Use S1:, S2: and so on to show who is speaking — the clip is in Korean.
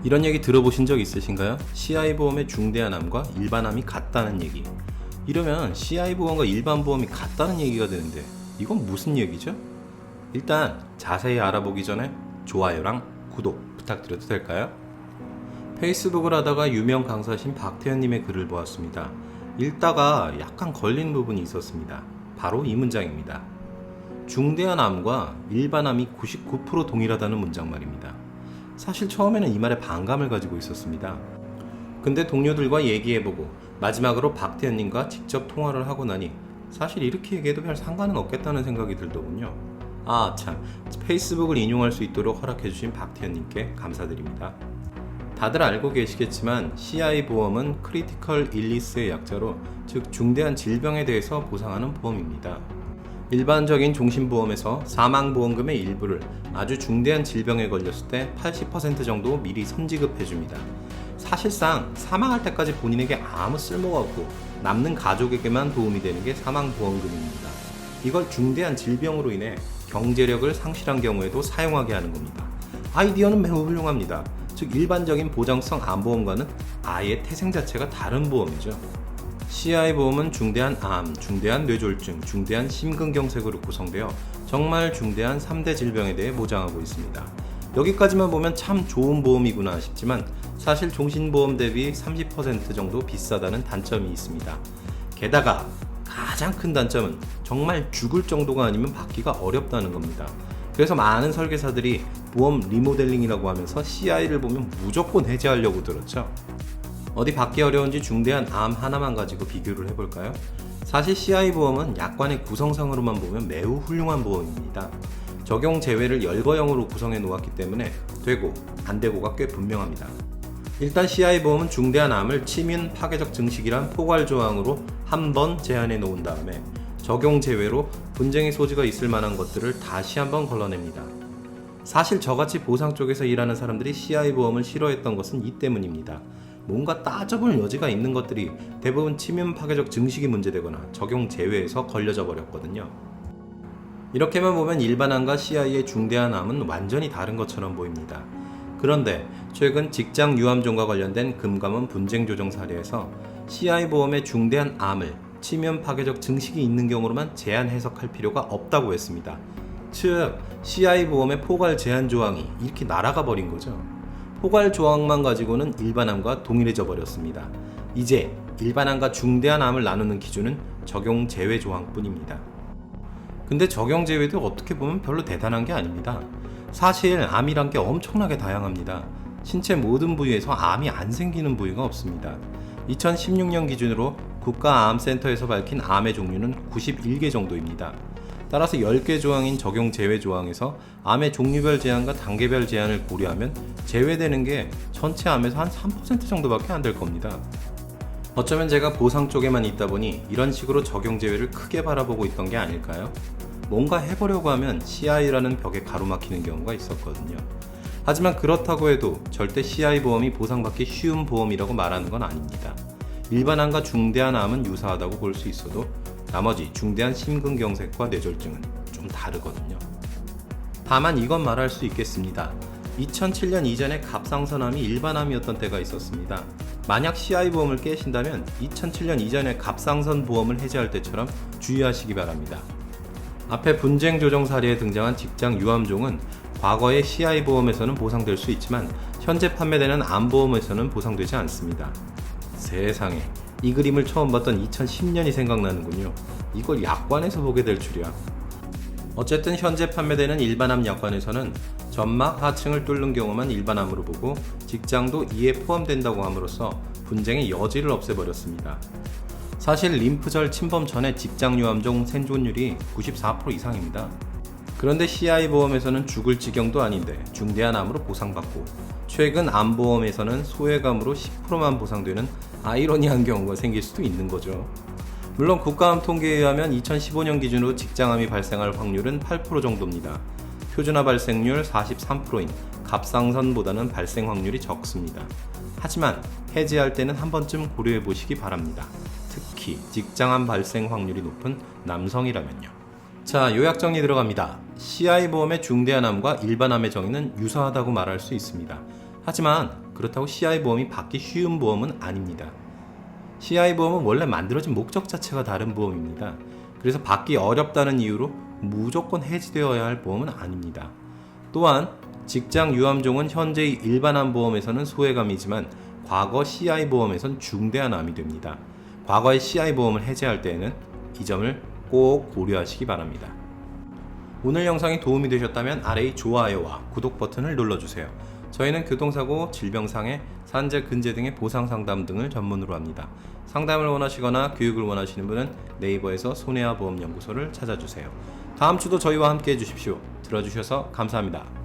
S1: 이런 얘기 들어보신 적 있으신가요? CI 보험의 중대한 암과 일반암이 같다는 얘기. 이러면 CI 보험과 일반 보험이 같다는 얘기가 되는데 이건 무슨 얘기죠? 일단 자세히 알아보기 전에 좋아요랑 구독 부탁드려도 될까요? 페이스북을 하다가 유명 강사신 박태현님의 글을 보았습니다. 읽다가 약간 걸린 부분이 있었습니다. 바로 이 문장입니다. 중대한 암과 일반 암이 99% 동일하다는 문장 말입니다. 사실 처음에는 이 말에 반감을 가지고 있었습니다. 근데 동료들과 얘기해보고 마지막으로 박태현님과 직접 통화를 하고 나니 사실 이렇게 얘기해도 별 상관은 없겠다는 생각이 들더군요. 아 참, 페이스북을 인용할 수 있도록 허락해주신 박태현님께 감사드립니다. 다들 알고 계시겠지만 CI 보험은 크리티컬 일리스의 약자로, 즉 중대한 질병에 대해서 보상하는 보험입니다. 일반적인 종신보험에서 사망보험금의 일부를 아주 중대한 질병에 걸렸을 때 80% 정도 미리 선지급해줍니다. 사실상 사망할 때까지 본인에게 아무 쓸모가 없고 남는 가족에게만 도움이 되는 게 사망보험금입니다. 이걸 중대한 질병으로 인해 경제력을 상실한 경우에도 사용하게 하는 겁니다. 아이디어는 매우 훌륭합니다. 즉 일반적인 보장성 암보험과는 아예 태생 자체가 다른 보험이죠. CI 보험은 중대한 암, 중대한 뇌졸중, 중대한 심근경색으로 구성되어 정말 중대한 3대 질병에 대해 보장하고 있습니다. 여기까지만 보면 참 좋은 보험이구나 싶지만 사실 종신보험 대비 30% 정도 비싸다는 단점이 있습니다. 게다가 가장 큰 단점은 정말 죽을 정도가 아니면 받기가 어렵다는 겁니다. 그래서 많은 설계사들이 보험 리모델링이라고 하면서 CI를 보면 무조건 해지하려고 들었죠. 어디 받기 어려운지 중대한 암 하나만 가지고 비교를 해볼까요? 사실 CI 보험은 약관의 구성상으로만 보면 매우 훌륭한 보험입니다. 적용 제외를 열거형으로 구성해 놓았기 때문에 되고 안 되고가 꽤 분명합니다. 일단 CI 보험은 중대한 암을 치민 파괴적 증식이란 포괄 조항으로 한 번 제한해 놓은 다음에 적용 제외로 분쟁의 소지가 있을 만한 것들을 다시 한번 걸러냅니다. 사실 저같이 보상 쪽에서 일하는 사람들이 CI 보험을 싫어했던 것은 이 때문입니다. 뭔가 따져볼 여지가 있는 것들이 대부분 치명 파괴적 증식이 문제되거나 적용 제외에서 걸려져 버렸거든요. 이렇게만 보면 일반암과 CI의 중대한 암은 완전히 다른 것처럼 보입니다. 그런데 최근 직장 유암종과 관련된 금감원 분쟁 조정 사례에서 CI 보험의 중대한 암을 치명 파괴적 증식이 있는 경우로만 제한 해석할 필요가 없다고 했습니다. 즉 CI 보험의 포괄 제한 조항이 이렇게 날아가 버린 거죠. 포괄 조항만 가지고는 일반암과 동일해져 버렸습니다. 이제 일반암과 중대한 암을 나누는 기준은 적용 제외 조항뿐입니다. 근데 적용 제외도 어떻게 보면 별로 대단한 게 아닙니다. 사실 암이란 게 엄청나게 다양합니다. 신체 모든 부위에서 암이 안 생기는 부위가 없습니다. 2016년 기준으로 국가암센터에서 밝힌 암의 종류는 91개 정도입니다. 따라서 10개 조항인 적용 제외 조항에서 암의 종류별 제한과 단계별 제한을 고려하면 제외되는 게 전체 암에서 한 3% 정도밖에 안 될 겁니다. 어쩌면 제가 보상 쪽에만 있다 보니 이런 식으로 적용 제외를 크게 바라보고 있던 게 아닐까요? 뭔가 해보려고 하면 CI라는 벽에 가로막히는 경우가 있었거든요. 하지만 그렇다고 해도 절대 CI 보험이 보상받기 쉬운 보험이라고 말하는 건 아닙니다. 일반암과 중대한 암은 유사하다고 볼 수 있어도 나머지 중대한 심근경색과 뇌졸중은 좀 다르거든요. 다만 이건 말할 수 있겠습니다. 2007년 이전에 갑상선암이 일반암이었던 때가 있었습니다. 만약 CI 보험을 깨신다면 2007년 이전에 갑상선 보험을 해지할 때처럼 주의하시기 바랍니다. 앞에 분쟁 조정 사례에 등장한 직장 유암종은 과거의 CI 보험에서는 보상될 수 있지만 현재 판매되는 암보험에서는 보상되지 않습니다. 세상에, 이 그림을 처음 봤던 2010년이 생각나는군요. 이걸 약관에서 보게 될 줄이야. 어쨌든 현재 판매되는 일반암 약관에서는 점막 하층을 뚫는 경우만 일반암으로 보고 직장도 이에 포함된다고 함으로써 분쟁의 여지를 없애버렸습니다. 사실 림프절 침범 전에 직장 유암종 생존율이 94% 이상입니다. 그런데 CI 보험에서는 죽을 지경도 아닌데 중대한 암으로 보상받고 최근 암보험에서는 소외감으로 10%만 보상되는 아이러니한 경우가 생길 수도 있는 거죠. 물론 국가암 통계에 의하면 2015년 기준으로 직장암이 발생할 확률은 8% 정도입니다. 표준화 발생률 43%인 갑상선보다는 발생 확률이 적습니다. 하지만 해지할 때는 한 번쯤 고려해 보시기 바랍니다. 특히 직장암 발생 확률이 높은 남성이라면요. 자, 요약 정리 들어갑니다. CI 보험의 중대한 암과 일반 암의 정의는 유사하다고 말할 수 있습니다. 하지만 그렇다고 CI 보험이 받기 쉬운 보험은 아닙니다. CI 보험은 원래 만들어진 목적 자체가 다른 보험입니다. 그래서 받기 어렵다는 이유로 무조건 해지되어야 할 보험은 아닙니다. 또한 직장 유암종은 현재의 일반암 보험에서는 소외감이지만 과거 CI 보험에선 중대한 암이 됩니다. 과거의 CI 보험을 해지할 때에는 이 점을 꼭 고려하시기 바랍니다. 오늘 영상이 도움이 되셨다면 아래의 좋아요와 구독 버튼을 눌러주세요. 저희는 교통사고, 질병상해, 산재, 근제 등의 보상상담 등을 전문으로 합니다. 상담을 원하시거나 교육을 원하시는 분은 네이버에서 손해와 보험연구소를 찾아주세요. 다음 주도 저희와 함께 해주십시오. 들어주셔서 감사합니다.